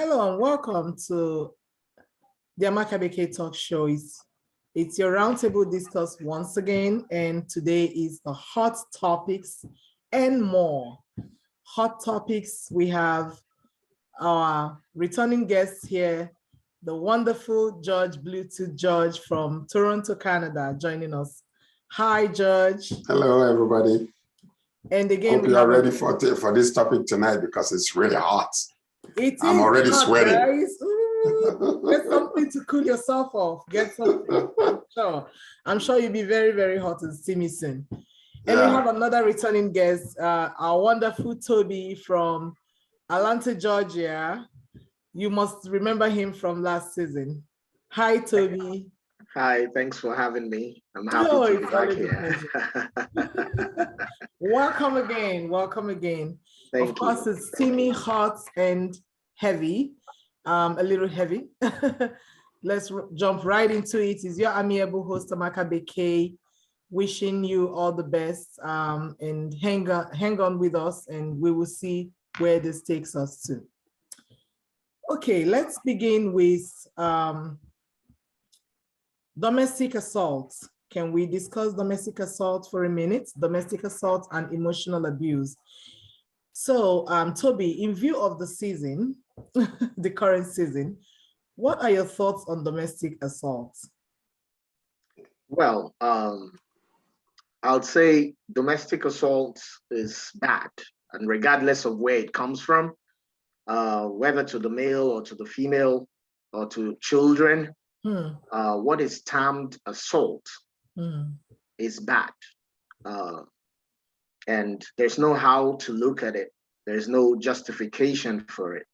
Hello and welcome to the Amakabeke Talk Show. It's your roundtable discuss once again, and today is the hot topics and more. Hot topics, we have our returning guests here, the wonderful George Bluetooth George from Toronto, Canada, joining us. Hi, George. Hello, everybody. And again, hope you are ready for this topic tonight because it's really hot. I'm already sweating. Guys. Ooh, get something to cool yourself off. Get something. I'm sure you'll be very, very hot and steamy soon. And we have another returning guest, our wonderful Toby from Atlanta, Georgia. You must remember him from last season. Hi, Toby. Hi, thanks for having me. I'm happy to be back here. Welcome again. Welcome again. Thank you. Of course, it's steamy, hot, and heavy. A little heavy. Let's jump right into it. It's your amiable host, Amakabeke, wishing you all the best, and hang on with us, and we will see where this takes us to. Okay, let's begin with domestic assault. Can we discuss domestic assault for a minute? Domestic assault and emotional abuse. So, Toby, in view of the season, the current season, what are your thoughts on domestic assault? Well, I'll say domestic assault is bad, and regardless of where it comes from, whether to the male or to the female or to children, what is termed assault is bad. And there's no how to look at it. There's no justification for it.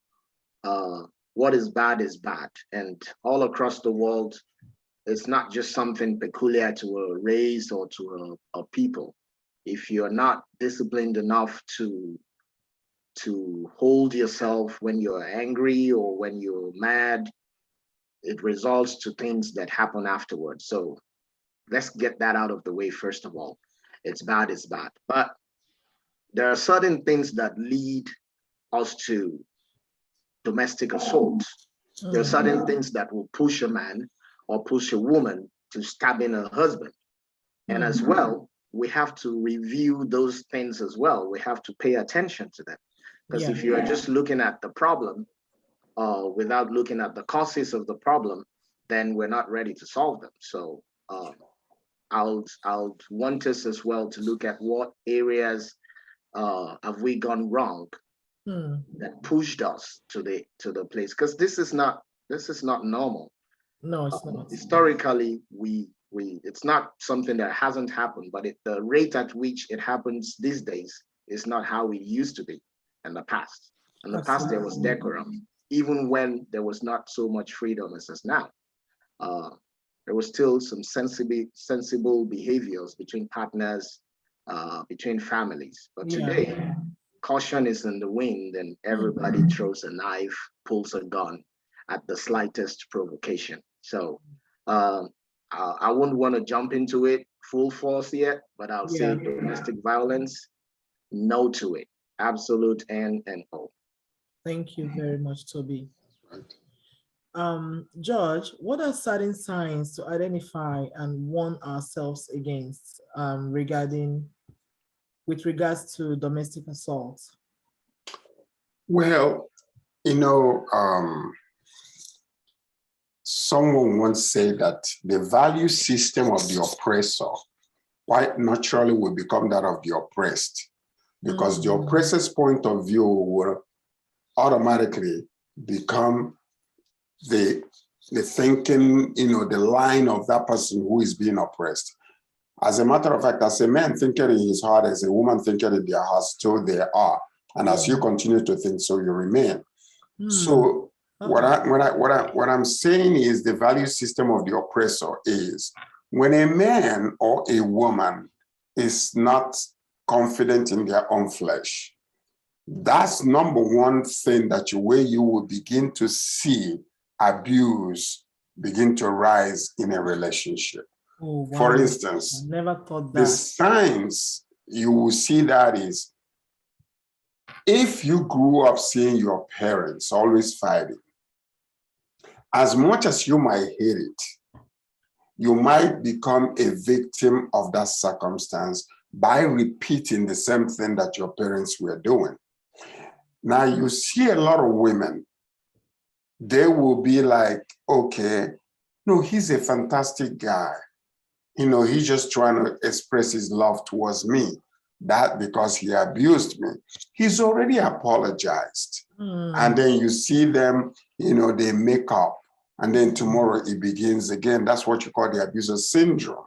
What is bad is bad. And all across the world, it's not just something peculiar to a race or to a people. If you're not disciplined enough to hold yourself when you're angry or when you're mad, it results to things that happen afterwards. So let's get that out of the way first of all. It's bad, it's bad. But there are certain things that lead us to domestic assault. There are certain things that will push a man or push a woman to stabbing her husband. And as well, we have to review those things as well. We have to pay attention to them. Because if you are just looking at the problem without looking at the causes of the problem, then we're not ready to solve them. So I'll want us as well to look at what areas have we gone wrong that pushed us to the place, because this is not normal. No, it's not. Historically, it's not something that hasn't happened, but the rate at which it happens these days is not how it used to be in the past. In the past, there was decorum, even when there was not so much freedom as now. There was still some sensible behaviors between partners, between families. But today, caution is in the wind, and everybody throws a knife, pulls a gun at the slightest provocation. So I wouldn't want to jump into it full force yet, but I'll say domestic violence, no to it. Absolute and no. Thank you very much, Toby. George, what are certain signs to identify and warn ourselves against with regards to domestic assault? Well, someone once said that the value system of the oppressor quite naturally will become that of the oppressed, because the oppressor's point of view will automatically become the thinking, the line of that person who is being oppressed. As a matter of fact, as a man thinking in his heart, as a woman thinking in their heart, so they are. And as you continue to think, so you remain. So what I'm saying is the value system of the oppressor is when a man or a woman is not confident in their own flesh, that's number one thing where you will begin to see abuse begin to rise in a relationship. Oh, wow. For instance, never thought that. The signs you will see that is If you grew up seeing your parents always fighting, as much as you might hate it, you might become a victim of that circumstance by repeating the same thing that your parents were doing. Now, you see a lot of women, they will be like, okay, no, he's a fantastic guy. You know, he's just trying to express his love towards me. That because he abused me. He's already apologized. And then you see them, you know, they make up. And then tomorrow it begins again. That's what you call the abuser syndrome.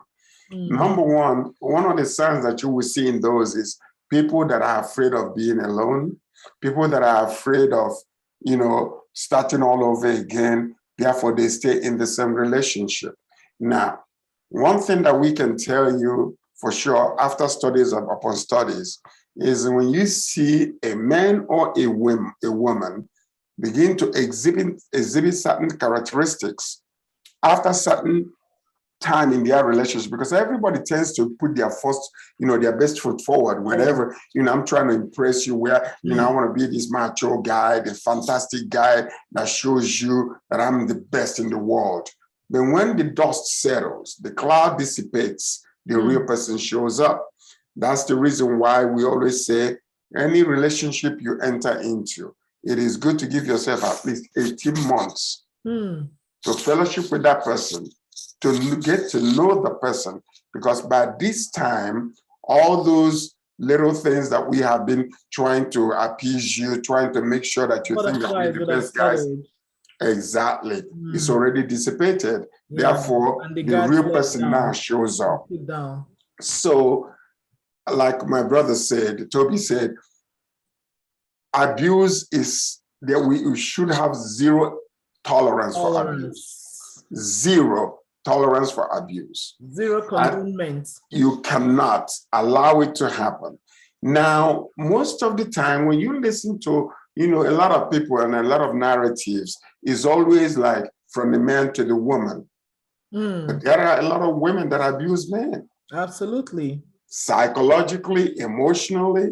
Number one of the signs that you will see in those is people that are afraid of being alone, people that are afraid of, you know, starting all over again. Therefore, they stay in the same relationship. Now, one thing that we can tell you for sure after studies upon studies is when you see a man or a woman begin to exhibit certain characteristics after certain time in their relationship, because everybody tends to put their first, you know, their best foot forward whenever, you know, I'm trying to impress you where, you know, I want to be this macho guy, the fantastic guy that shows you that I'm the best in the world. But when the dust settles, the cloud dissipates, the real person shows up. That's the reason why we always say any relationship you enter into, it is good to give yourself at least 18 months to fellowship with that person, to get to know the person, because by this time, all those little things that we have been trying to appease you, trying to make sure that you think that we're the best guys, exactly, it's already dissipated. Therefore, the real person now shows up. So, like my brother said, Toby said, abuse is that we should have zero tolerance for abuse. Zero tolerance for abuse. Zero condonment. You cannot allow it to happen. Now, most of the time when you listen to, you know, a lot of people and a lot of narratives is always like from the man to the woman. But there are a lot of women that abuse men. Absolutely. Psychologically, emotionally,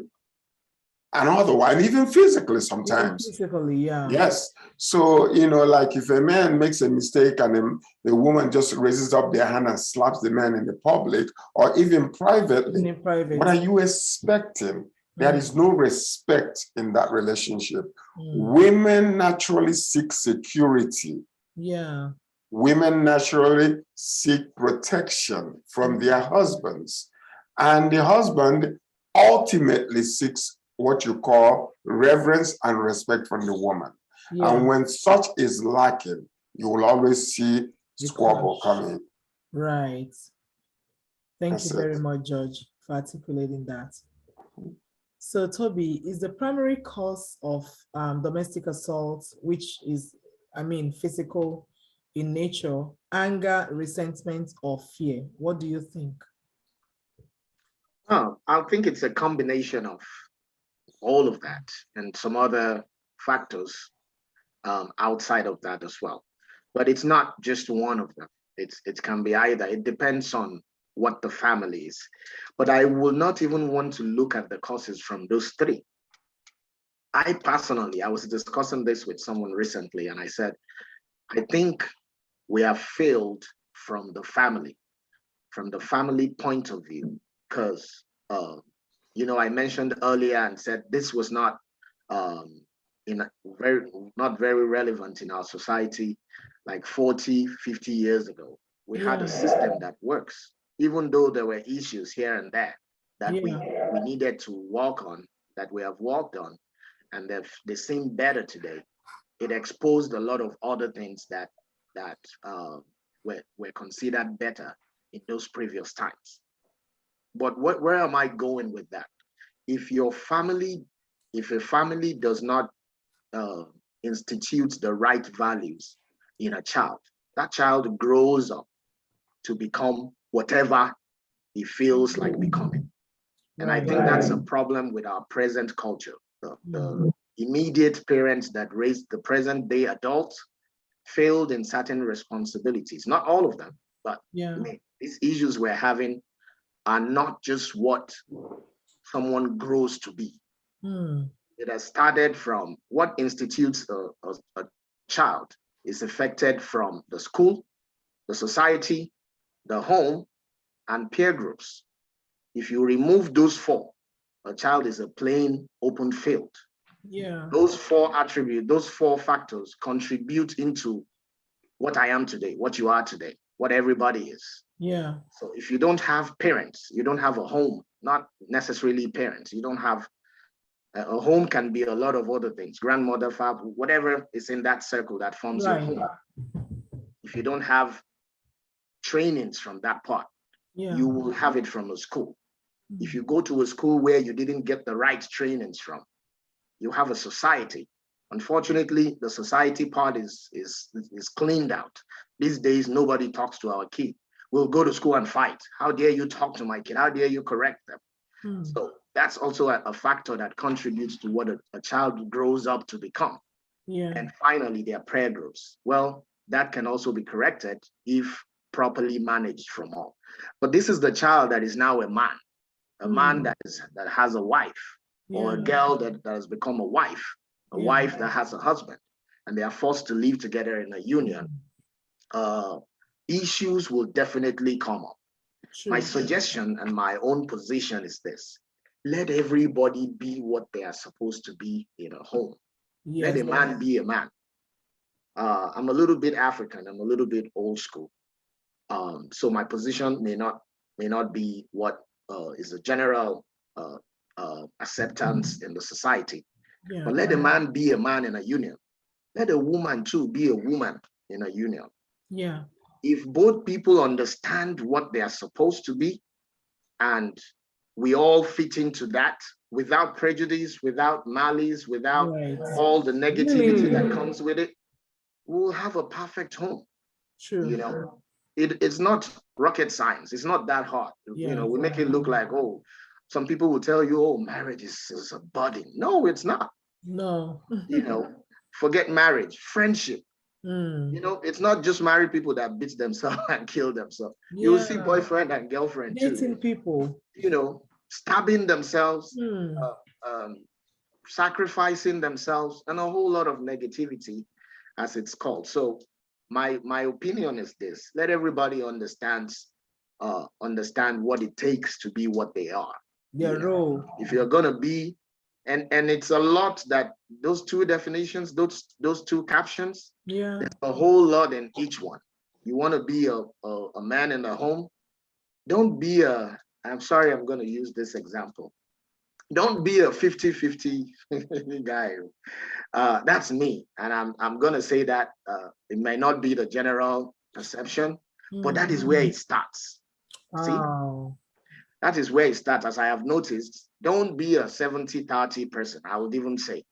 and otherwise, even physically sometimes. Even physically, yeah. Yes. So, you know, like if a man makes a mistake and the woman just raises up their hand and slaps the man in the public or even privately, what are you expecting? There is no respect in that relationship. Women naturally seek security. Yeah. Women naturally seek protection from their husbands. And the husband ultimately seeks what you call reverence and respect from the woman. Yeah. And when such is lacking, you will always see squabble coming. Right. Thank you very much, George, for articulating that. So, Toby, is the primary cause of domestic assault, which is, physical in nature, anger, resentment, or fear? What do you think? I think it's a combination of all of that and some other factors outside of that as well. But it's not just one of them. It can be either. It depends on what the family is. But I will not even want to look at the causes from those three. I was discussing this with someone recently, and I said, I think we have failed from the family point of view, because I mentioned earlier and said this was not not very relevant in our society like 40, 50 years ago. We had a system that works, even though there were issues here and there that we needed to work on, that we have worked on, and they seem better today. It exposed a lot of other things that were considered better in those previous times. But where am I going with that? If a family does not institute the right values in a child, that child grows up to become whatever he feels like becoming. And I think that's a problem with our present culture. The immediate parents that raised the present day adults failed in certain responsibilities. Not all of them, but these issues we're having are not just what someone grows to be. It has started from what institutes a child is affected from the school, the society, the home, and peer groups. If you remove those four, a child is a plain open field. Yeah. Those four attributes, those four factors contribute into what I am today, what you are today, what everybody is. Yeah. So if you don't have parents, you don't have a home, not necessarily parents, you don't have a home can be a lot of other things, grandmother, father, whatever is in that circle that forms your home. If you don't have trainings from that part, you will have it from a school. If you go to a school where you didn't get the right trainings from, you have a society. Unfortunately, the society part is cleaned out. These days, nobody talks to our kid. We'll go to school and fight. How dare you talk to my kid? How dare you correct them? So that's also a factor that contributes to what a child grows up to become. And finally, their prayer groups. Well, that can also be corrected if properly managed from all. But this is the child that is now a man that has a wife, or a girl that has become a wife that has a husband, and they are forced to live together in a union. Issues will definitely come up. My suggestion and my own position is this: let everybody be what they are supposed to be in a home. Let a man be a man. I'm a little bit African, I'm a little bit old school. So my position may not be what is a general acceptance in the society. But let a man be a man in a union. Let a woman too be a woman in a union. Yeah. If both people understand what they are supposed to be, and we all fit into that without prejudice, without malice, without all the negativity that comes with it, we'll have a perfect home. True. You know, it's not rocket science. It's not that hard. You know, we make it look like, oh, some people will tell you, oh, marriage is a burden. No, it's not. No. You know, forget marriage, friendship. You know, it's not just married people that beat themselves and kill themselves. You will see boyfriend and girlfriend too. Dating people. You know, stabbing themselves, sacrificing themselves, and a whole lot of negativity, as it's called. So my opinion is this: let everybody understand what it takes to be what they are. Their role. If you're gonna be, and it's a lot that those two definitions, those two captions, there's a whole lot in each one. You want to be a man in a home, don't be I'm sorry, I'm going to use this example. Don't be a 50-50 guy. That's me. And I'm going to say that it may not be the general perception, but that is where it starts. See? That is where it starts. As I have noticed, don't be a 70-30 person. I would even say,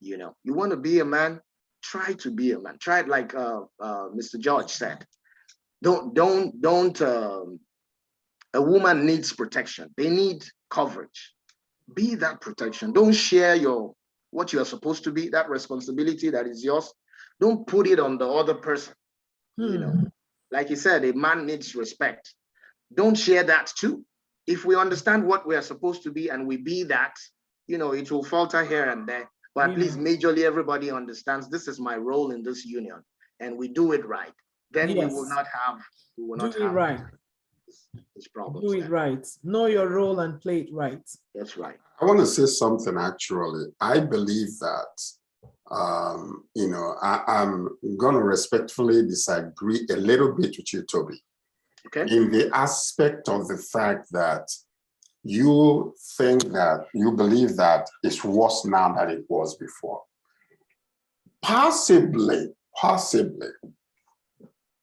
you know, you want to be a man, try to be a man. Try it like Mr. George said. A woman needs protection. They need coverage. Be that protection. Don't share what you are supposed to be, that responsibility that is yours. Don't put it on the other person. You know, like you said, a man needs respect. Don't share that too. If we understand what we are supposed to be and we be that, you know, it will falter here and there. But at least majorly everybody understands this is my role in this union, and we do it right. Then we will not have this problem. Do it right. Know your role and play it right. That's right. I want to say something actually. I believe that, you know, I'm going to respectfully disagree a little bit with you, Toby. Okay. In the aspect of the fact that you believe that it's worse now than it was before. Possibly,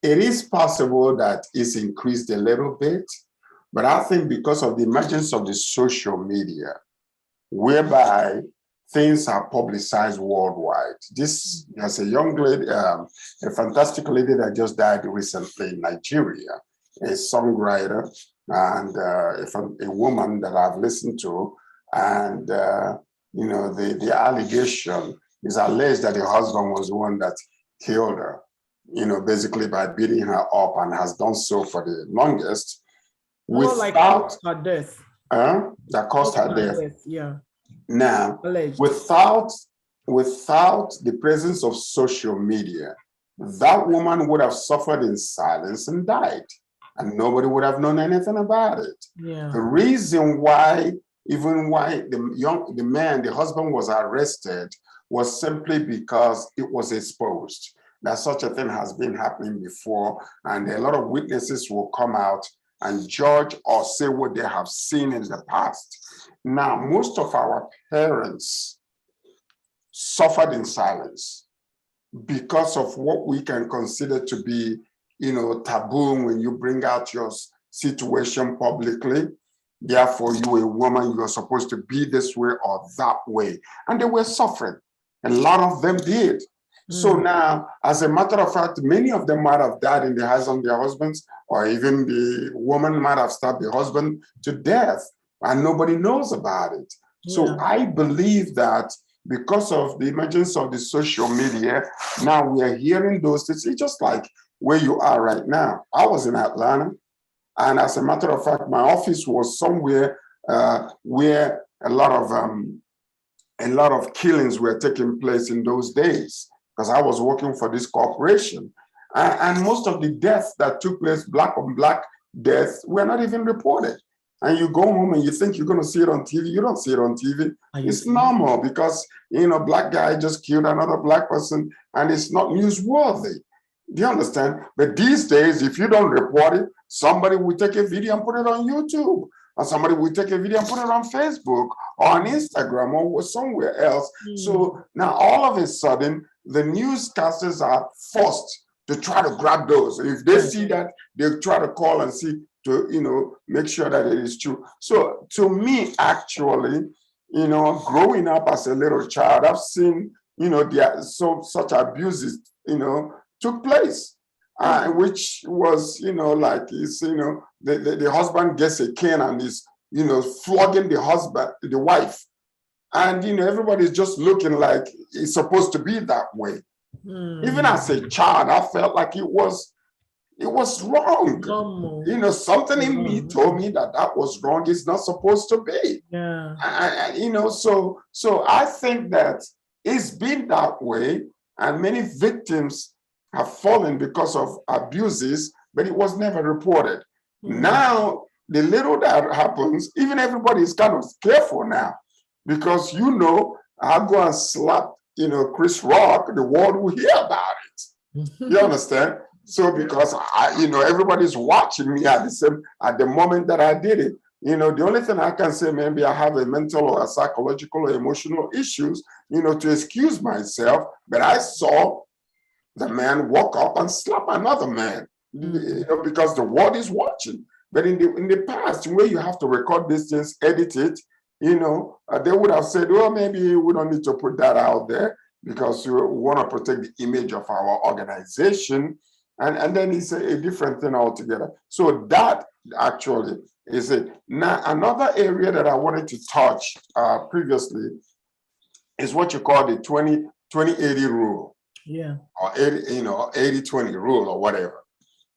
it is possible that it's increased a little bit, but I think because of the emergence of the social media, whereby things are publicized worldwide. There's a young lady, a fantastic lady that just died recently in Nigeria, a songwriter and a woman that I've listened to, and you know, the allegation is alleged that the husband was the one that killed her, you know, basically by beating her up, and has done so for the longest. More like caused her death. That caused her death. Yeah. Now, Alleged. without the presence of social media, that woman would have suffered in silence and died, and nobody would have known anything about it. Yeah. The reason why, the husband was arrested was simply because it was exposed that such a thing has been happening before, and a lot of witnesses will come out and judge or say what they have seen in the past. Now, most of our parents suffered in silence because of what we can consider to be, taboo when you bring out your situation publicly. Therefore, you a woman, you are supposed to be this way or that way. And they were suffering. A lot of them did. So now, as a matter of fact, many of them might have died in the hands of their husbands, or even the woman might have stabbed the husband to death, and nobody knows about it. So I believe that because of the emergence of the social media, now we are hearing those things. It's just like where you are right now. I was in Atlanta, and as a matter of fact, my office was somewhere where a lot of killings were taking place in those days, because I was working for this corporation. And most of the deaths that took place, black on black deaths, were not even reported. And you go home and you think you're going to see it on TV. You don't see it on TV. It's normal because, black guy just killed another black person and it's not newsworthy. Do you understand? But these days, if you don't report it, somebody will take a video and put it on YouTube. Or somebody will take a video and put it on Facebook or on Instagram or somewhere else. So now all of a sudden, the newscasters are forced to try to grab those. If they see that, they'll try to call and see to, make sure that it is true. So to me, actually, growing up as a little child, I've seen, such abuses, took place. Which was, the husband gets a cane and is, flogging the wife. And, everybody's just looking like it's supposed to be that way. Even as a child, I felt like it was wrong. Something in me told me that was wrong. It's not supposed to be. So I think that it's been that way, and many victims have fallen because of abuses, but it was never reported. Now, the little that happens, even everybody is kind of careful now, because I'll go and slap, Chris Rock, the world will hear about it. You understand? So because everybody's watching me at the moment that I did it. The only thing I can say, maybe I have a mental or a psychological or emotional issues, to excuse myself, but I saw the man walk up and slap another man, because the world is watching. But in the past, where you have to record these things, edit it, they would have said, well, maybe we don't need to put that out there because we want to protect the image of our organization. And then it's a different thing altogether. So that actually is it. Now, another area that I wanted to touch previously is what you call the 20-80 rule. Or 80-20 rule or whatever.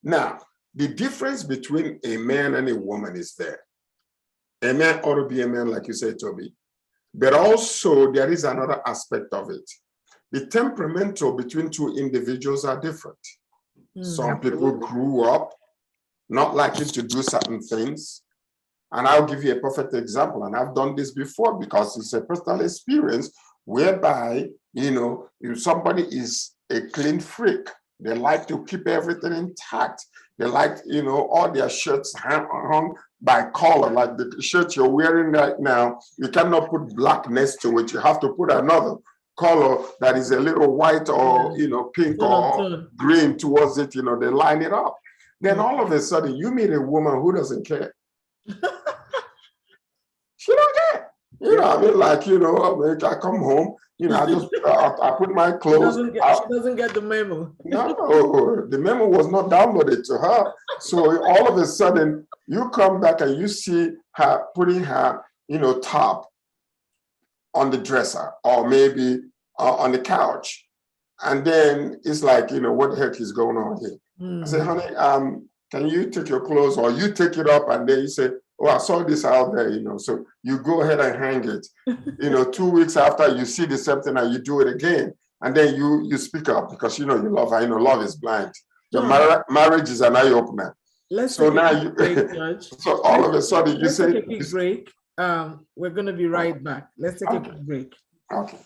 Now, the difference between a man and a woman is there. A man ought to be a man, like you said, Toby. But also, there is another aspect of it. The temperamental between two individuals are different. Some people grew up not liking to do certain things. And I'll give you a perfect example. And I've done this before because it's a personal experience whereby, if somebody is a clean freak, they like to keep everything intact. They like, all their shirts hung by color, like the shirt you're wearing right now. You cannot put black next to it. You have to put another color that is a little white or, pink or green towards it. They line it up. Then all of a sudden, you meet a woman who doesn't care. She don't care. I come home, I put my clothes. She doesn't get the memo. No, the memo was not downloaded to her. So all of a sudden, you come back and you see her putting her, top on the dresser or maybe on the couch. And then it's like, what the heck is going on here? I say, honey, can you take your clothes, or you take it up and then you say, oh, I saw this out there, you know, so you go ahead and hang it. You know, 2 weeks after you see the same thing and you do it again. And then you speak up because, you know, you love her. You know, love is blind. Your marriage is an eye-opener. Let's so take now a you, quick break, Judge. so all of a sudden you Let's say, take a quick break. We're going to be right back. Let's take a quick break. Okay.